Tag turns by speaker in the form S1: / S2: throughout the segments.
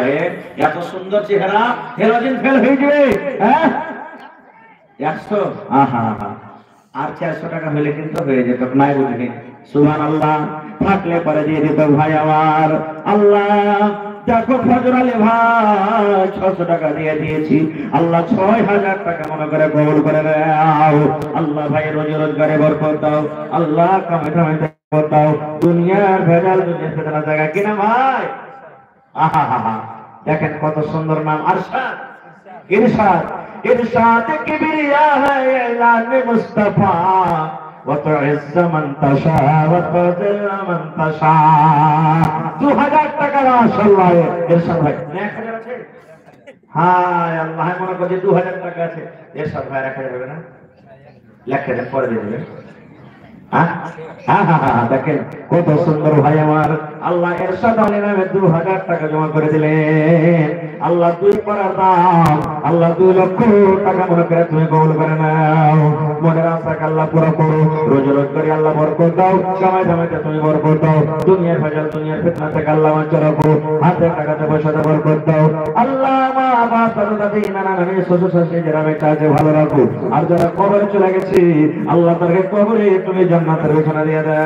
S1: সাহেব, এত সুন্দর চেহারা হেলোজেন ফেল হয়ে যাবে। হ্যাঁ 100 আর 400 টাকা হলে কিন্তু হয়ে যেত, নাই বুঝলি। সুবহানাল্লাহ, থাকলে পরে দিয়ে দিত ভাই আমার। আল্লাহ দেখো ফজর আলী ভাই 600 টাকা দিয়ে দিয়েছি, আল্লাহ 6000 টাকা মনে করে কবুল করে নাও। আল্লাহ ভাই রোজি রোজগারে বরকত দাও, আল্লাহ কামাইতে বরকত দাও, দুনিয়ার ভেজাল দুনিয়ার ফেতনা জায়গা কিনা ভাই। দেখেন কত সুন্দর নাম, আরশাদ ইরশাদ। इरशाद किबरिया है ऐलान मुस्तफा व तुइज़्ज़ मन तशा व तुज़िल्ल मन तशा। 2000 টাকা মাশাআল্লাহ ইরশাদ ভাই। 1000 আছে? হ্যাঁ আল্লাহ মনে করে 2000 টাকা আছে। ইরশাদ ভাই 1000 হবে না? লেখা দেন পরে দিয়ে দেবেন। দেখেন কত সুন্দর ভাই আমার। আল্লাহ ইরশাদ আলী নামে 2000 টাকা জমা করে দিলেন। আল্লাহ 2 করার দাম, আল্লাহ 2 লক্ষ টাকা মনে করে তুমি কবুল করে নাও। মনের আশাকে আল্লাহ পুরো করো, রোজ রোজ করে আল্লাহ বরকত দাও, কামাই দামাইতে তুমি বরকত দাও, দুনিয়ার ভেজাল দুনিয়ার ফিতনা থেকে আল্লাহ বাঁচিয়ে রাখো, হাতে টাকাতে পয়সাতে বরকত দাও। আল্লাহ মা বাবা দাদা নানা নানি শ্বশুর শাশুড়ি যারা বেঁচে আছে ভালো রাখো, আর যারা কবরে চলে গেছে আল্লাহ তাদেরকে কবরে তুমি জান্নাতের বিছানা দিয়ে দাও।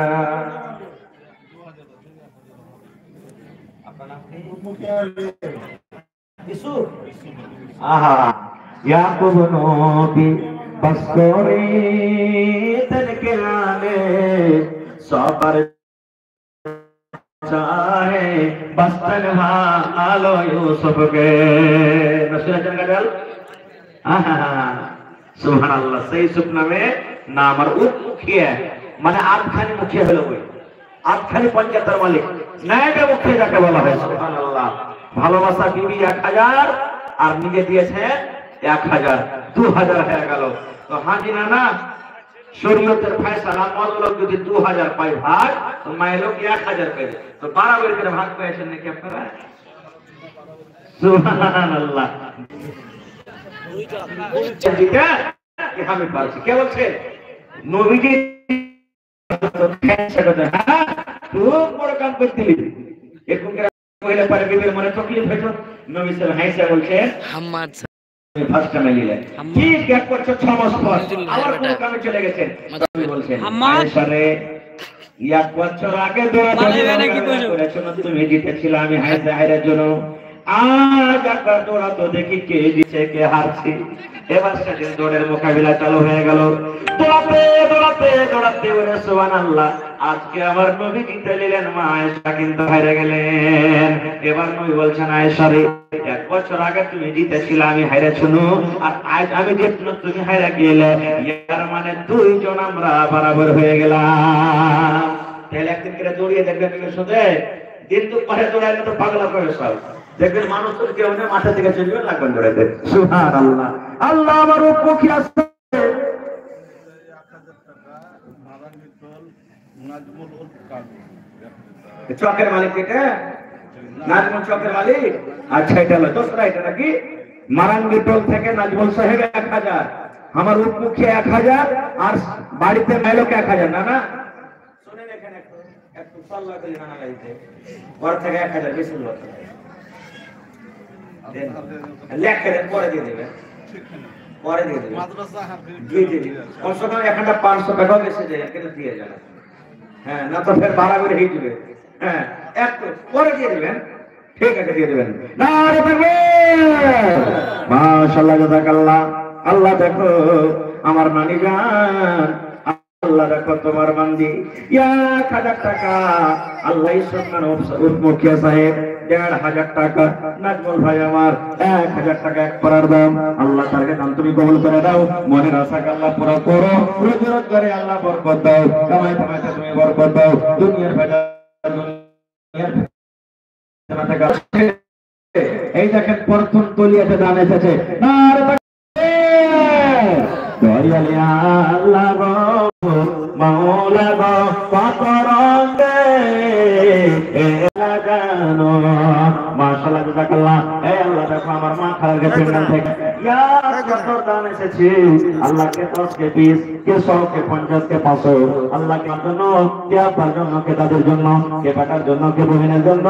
S1: याकूब नबी बस करे दिल के आने सबर चाहे बस तन्हा आलो यूसुफ के नसीरा चल गया। सुबहानाल्लाह, সেই ইউসুফ নামে নাম আর মুখিয়া মানে আটখানি মুখিয়া হলো ওই আটখানি পঞ্চায়েতের মালিক নায়েবে মুখিয়া যাকে বলা হয়। সুবহানাল্লাহ, ভালোবাসা বিবি 1000 আর নিজে দিয়েছে 1000, 2000 হয়ে গেল। তো হাজি নানা শরীয়তের ফয়সালা মদলক যদি 2000 পায় ভাগ, তো মায়ের লোক 1000 পেয়ে, তো বরাবর করে ভাগ পেয়েছেন নাকি আপনারা? সুবহানাল্লাহ, আমি পারছি। কে বলছে? নবীজি খুব বড় কাম করছিলি, এরকম করে পারে বিবির মনে তকলিফ হয়েছে। নবী সাল্লাল্লাহু আলাইহি ওয়াসাল্লাম বলছেন হাম্মাদ ফার্স্ট টাইম নিলেন, ঠিক এক বছর 6 মাস পর আবার কোন কামে চলে গেছেন। নবী বলছেন আয়েশারে 1 বছর আগে দোয়া করেছো তুমি জিতেছিল আমি হায়দারের জন্য, আজ একবার দৌড়া তো দেখি কে জিতছে কে হারছে। এবার সেদিন দৌড়ের মোকাবিলা চালু হয়ে গেল, দৌড়াতে দৌড়াতে দৌড়াতে ওরে সুবহানাল্লাহ, আজকে আমার নবী জিতে নিলেন, মা আয়েশা কিন্তু হেরে গেলেন। এবার নবী বলছেন আয়েশা রে 1 বছর আগে তুমি জিতেছিলে আমি হেরেছি, আর আজ আমি জিতলাম তুমি হেরে গেলে, এর মানে 2 জন আমরা বরাবর হয়ে গেলাম। তাহলে একদিন করে দৌড়িয়ে দেখবেন শুধু দিন দুপুরে দৌড়াইলে তো পাগলা করে সব দেখবেন মানুষ তো কেউ না মাথা থেকে চলবে লাগবেন দৌড়াইতে। সুবহানাল্লাহ, আল্লাহ আমার উপকি আছে। চকের মালিক এটা নাজমুল চকের মালিক। আচ্ছা এটা হলো দোসরা, এটা নাকি মারাঙ্গি টোল থেকে নাজমুল সাহেব 1000, আমার উপমুখী 1000, আর বাড়িতে মাইলোকে 1000। না না শুনেন এখানে একটু সাল্লাহ করে নানা গাইতে ঘর থেকে 1000 বেশি হলো, লেখেন পরে দিয়ে দেবেন, পরে দিয়ে দেবেন কমসে কম 500 টাকা বেশি যায় কিন্তু দিয়ে যাবে। হ্যাঁ না তো ফের ভাড়া করে হয়ে যাবে। হ্যাঁ একটু পরে দিয়ে দেবেন, ঠিক আছে দিয়ে দেবেন। নারে তাকবীর, মাশাআল্লাহ জাযাকাল্লাহ। আল্লাহ দেখো আমার নানি গান, আল্লাহ দেখো তোমার বান্দি 1000 টাকা, আল্লাহ সুবহান মুখিয়া সাহেব 1500 টাকা, নাজমুল ভাই আমার 1000 টাকা এক পরার দাম। আল্লাহ তারকে দাম তুমি কবুল করে দাও, মনের আশাকে আল্লাহ পুরো করো, রোজ রোজ করে আল্লাহ বরকত দাও, কামাই কামাইতে তুমি বরকত দাও, দুনিয়ার ভেজাল দুনিয়ার ফিতনা থেকে এই দেখেন প্রথম তলিয়াতে দান এসেছে। নারে তাকবীর, দয়ালি আল্লাহ গো মাওলা গো পাকরঙ্গে লাগানো। মাশাআল্লাহ জাযাকাল্লাহ। এই আল্লাহ দেখো আমার মা খালার কাছে থেকে কত দান এসেছে, আল্লাহকে 10 কে 20 কে 100 কে 50 কে 500, আল্লাহকে জন্য কে আপনার জন্য কে তাদের জন্য কে বেটার জন্য কে বহিনের জন্য